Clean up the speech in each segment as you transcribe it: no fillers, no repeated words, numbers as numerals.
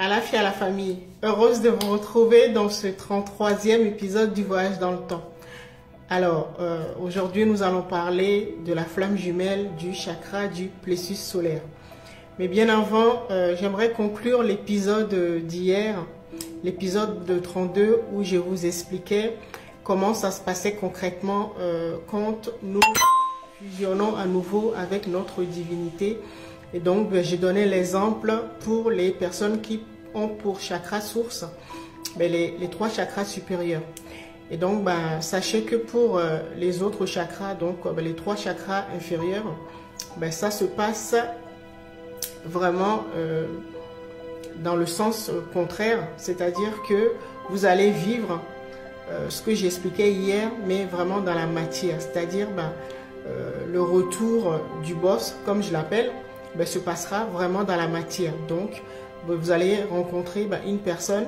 À la fille, à la famille, heureuse de vous retrouver dans ce 33e épisode du voyage dans le temps. Alors, aujourd'hui nous allons parler de la flamme jumelle du chakra du plexus solaire. Mais bien avant, j'aimerais conclure l'épisode d'hier, l'épisode de 32, où je vous expliquais comment ça se passait concrètement quand nous fusionnons à nouveau avec notre divinité. Et donc, j'ai donné l'exemple pour les personnes qui ont pour chakra source les 3 chakras supérieurs. Et donc, sachez que pour les autres chakras, donc les 3 chakras inférieurs, ça se passe vraiment dans le sens contraire. C'est-à-dire que vous allez vivre ce que j'expliquais hier, mais vraiment dans la matière. C'est-à-dire le retour du boss, comme je l'appelle, se passera vraiment dans la matière. Donc, vous allez rencontrer une personne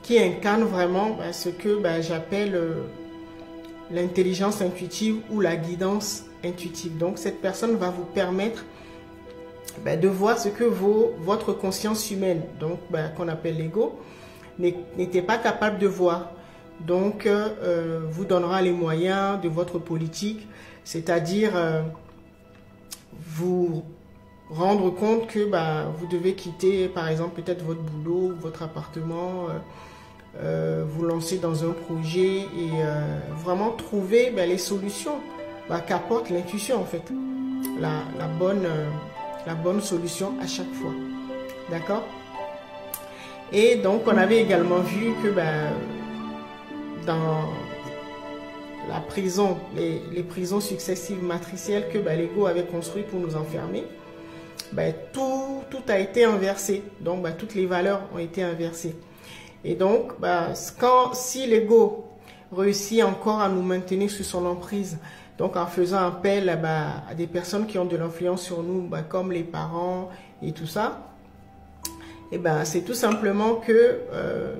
qui incarne vraiment ce que j'appelle l'intelligence intuitive ou la guidance intuitive. Donc, cette personne va vous permettre de voir ce que votre conscience humaine, donc qu'on appelle l'ego, n'était pas capable de voir. Donc, vous donnera les moyens de votre politique, c'est-à-dire vous rendre compte que vous devez quitter, par exemple, peut-être votre boulot, votre appartement, vous lancer dans un projet et vraiment trouver les solutions qu'apporte l'intuition, en fait. La bonne solution à chaque fois. D'accord? Et donc, on avait également vu que dans la prison, les prisons successives matricielles que l'ego avait construit pour nous enfermer, tout a été inversé. Donc, toutes les valeurs ont été inversées. Et donc, si l'ego réussit encore à nous maintenir sous son emprise, donc en faisant appel à des personnes qui ont de l'influence sur nous, comme les parents et tout ça, c'est tout simplement que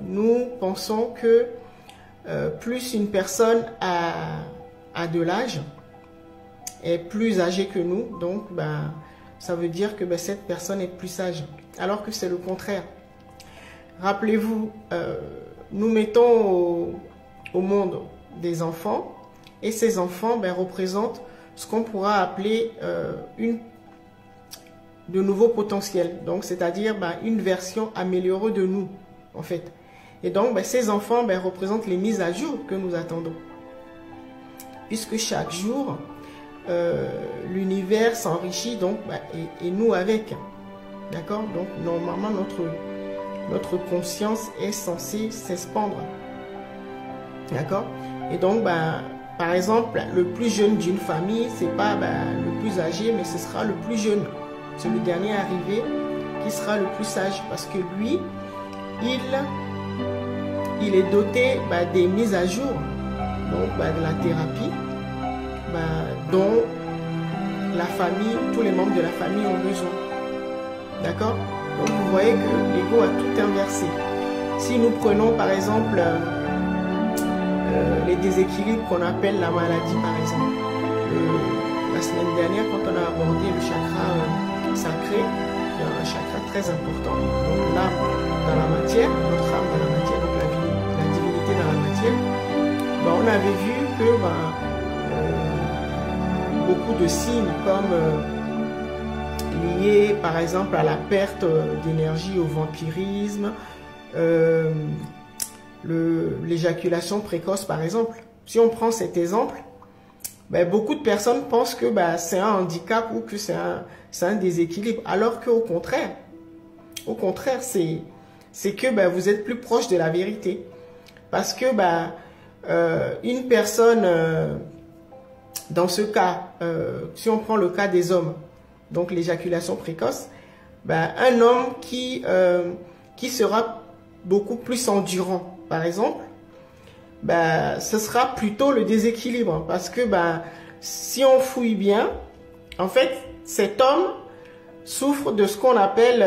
nous pensons que plus une personne a de l'âge, est plus âgée que nous, donc ça veut dire que cette personne est plus sage, alors que c'est le contraire. Rappelez-vous, nous mettons au monde des enfants, et ces enfants représentent ce qu'on pourra appeler de nouveaux potentiels, donc c'est-à-dire une version améliorée de nous, en fait. Et donc, ces enfants représentent les mises à jour que nous attendons. Puisque chaque jour, l'univers s'enrichit, donc, et nous avec. D'accord? Donc, normalement, notre conscience est censée s'expandre. D'accord? Et donc, par exemple, le plus jeune d'une famille, c'est pas le plus âgé, mais ce sera le plus jeune. C'est le dernier arrivé qui sera le plus sage. Parce que lui, il est doté des mises à jour, donc de la thérapie, dont la famille, tous les membres de la famille ont besoin. D'accord? Donc vous voyez que l'ego a tout inversé. Si nous prenons par exemple les déséquilibres qu'on appelle la maladie, par exemple, la semaine dernière quand on a abordé le chakra sacré, qui est un chakra très important, donc l'âme dans la matière, notre âme dans la matière, donc la divinité dans la matière, on avait vu que beaucoup de signes comme liés par exemple à la perte d'énergie, au vampirisme, l'éjaculation précoce par exemple. Si on prend cet exemple, beaucoup de personnes pensent que c'est un handicap ou que c'est un déséquilibre, alors qu'au contraire, c'est que vous êtes plus proche de la vérité. Parce que une personne, dans ce cas, si on prend le cas des hommes, donc l'éjaculation précoce, un homme qui sera beaucoup plus endurant, par exemple, ce sera plutôt le déséquilibre. Parce que si on fouille bien, en fait, cet homme souffre de ce qu'on appelle,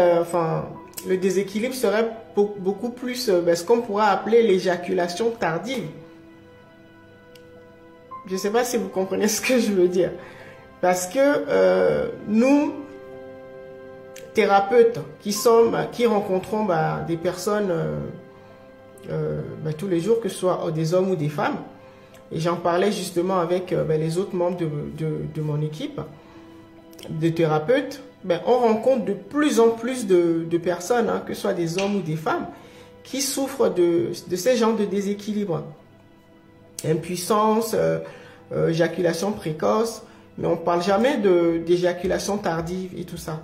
le déséquilibre serait beaucoup plus ce qu'on pourra appeler l'éjaculation tardive. Je ne sais pas si vous comprenez ce que je veux dire. Parce que nous, thérapeutes qui rencontrons des personnes tous les jours, que ce soit des hommes ou des femmes. Et j'en parlais justement avec les autres membres de mon équipe de thérapeutes. On rencontre de plus en plus de personnes, que ce soit des hommes ou des femmes, qui souffrent de ces genres de déséquilibre. Impuissance, éjaculation précoce, mais on ne parle jamais d'éjaculation tardive et tout ça.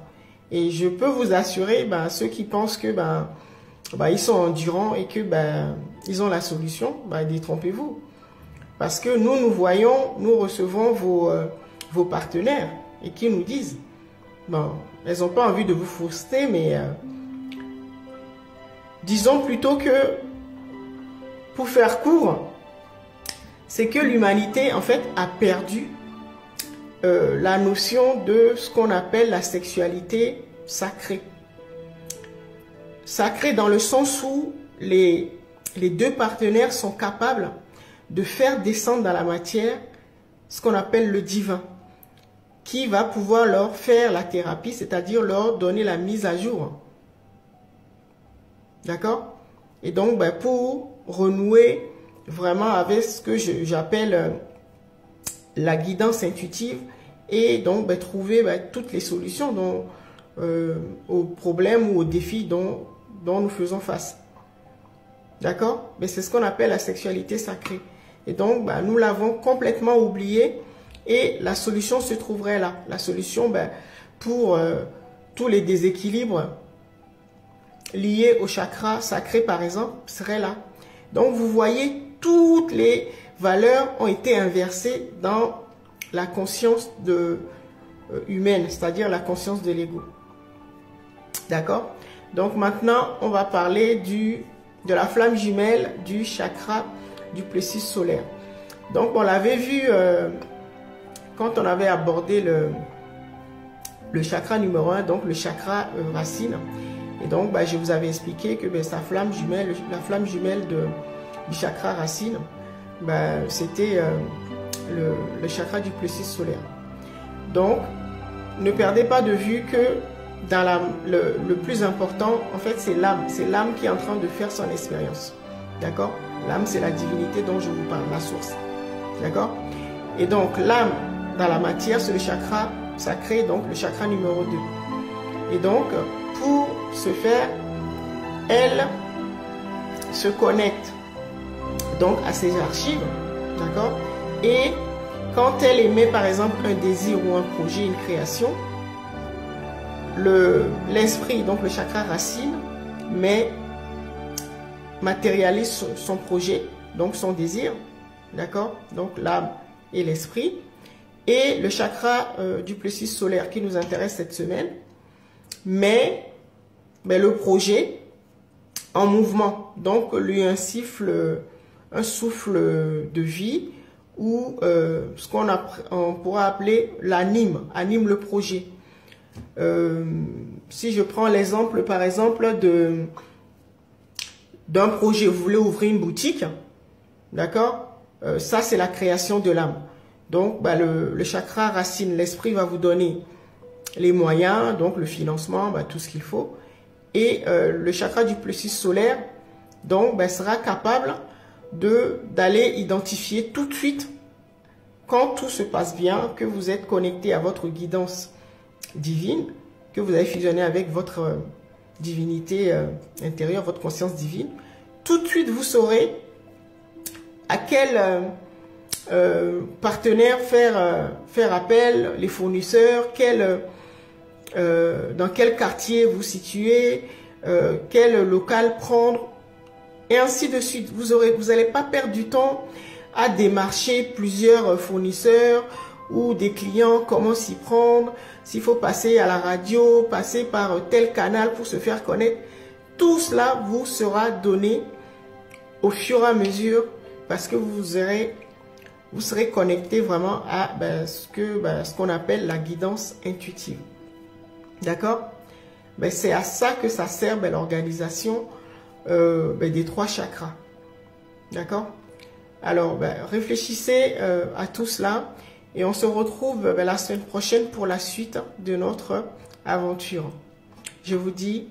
Et je peux vous assurer, ceux qui pensent que ils sont endurants et que ils ont la solution, détrompez-vous. Parce que nous voyons, nous recevons vos partenaires et qui nous disent, elles n'ont pas envie de vous frustrer, mais disons plutôt que, pour faire court, c'est que l'humanité, en fait, a perdu la notion de ce qu'on appelle la sexualité sacrée. Sacrée dans le sens où les deux partenaires sont capables de faire descendre dans la matière ce qu'on appelle le divin, qui va pouvoir leur faire la thérapie, c'est-à-dire leur donner la mise à jour. D'accord? Et donc, pour renouer vraiment avec ce que j'appelle la guidance intuitive et donc trouver toutes les solutions aux problèmes ou aux défis dont nous faisons face. D'accord? Mais c'est ce qu'on appelle la sexualité sacrée. Et donc, nous l'avons complètement oublié et la solution se trouverait là. La solution pour tous les déséquilibres liés au chakra sacré, par exemple, serait là. Donc, vous voyez, toutes les valeurs ont été inversées dans la conscience humaine, c'est-à-dire la conscience de l'ego. D'accord? Donc, maintenant, on va parler de la flamme jumelle du chakra du plexus solaire. Donc, on l'avait vu quand on avait abordé le chakra numéro 1, donc le chakra racine. Et donc, je vous avais expliqué que sa flamme jumelle, la flamme jumelle du chakra racine, c'était le chakra du plexus solaire. Donc, ne perdez pas de vue que le plus important, en fait, c'est l'âme. C'est l'âme qui est en train de faire son expérience. D'accord? L'âme, c'est la divinité dont je vous parle, la source. D'accord? Et donc, l'âme, dans la matière, c'est le chakra sacré, donc le chakra numéro 2. Et donc, pour ce faire, elle se connecte donc à ses archives. D'accord? Et quand elle émet, par exemple, un désir ou un projet, une création, l'esprit, donc le chakra racine, matérialise son projet, donc son désir, d'accord? Donc l'âme et l'esprit. Et le chakra du plexus solaire qui nous intéresse cette semaine, mais le projet en mouvement, donc lui un souffle de vie, ou ce on pourra appeler anime le projet. Si je prends l'exemple, par exemple, d'un projet, vous voulez ouvrir une boutique, d'accord? Ça, c'est la création de l'âme. Donc, le chakra racine, l'esprit va vous donner les moyens, donc le financement, tout ce qu'il faut. Et le chakra du plexus solaire, donc, sera capable d'aller identifier tout de suite, quand tout se passe bien, que vous êtes connecté à votre guidance divine, que vous avez fusionné avec votre divinité intérieure, votre conscience divine. Tout de suite, vous saurez à quel partenaire faire appel, les fournisseurs, dans quel quartier vous situez, quel local prendre, et ainsi de suite. Vous n'allez pas perdre du temps à démarcher plusieurs fournisseurs ou des clients, comment s'y prendre, s'il faut passer à la radio, passer par tel canal pour se faire connaître. Tout cela vous sera donné au fur et à mesure, parce que vous serez connecté vraiment à ce qu'on appelle la guidance intuitive. D'accord? C'est à ça que ça sert l'organisation des 3 chakras. D'accord? Alors, réfléchissez à tout cela et on se retrouve la semaine prochaine pour la suite de notre aventure. Je vous dis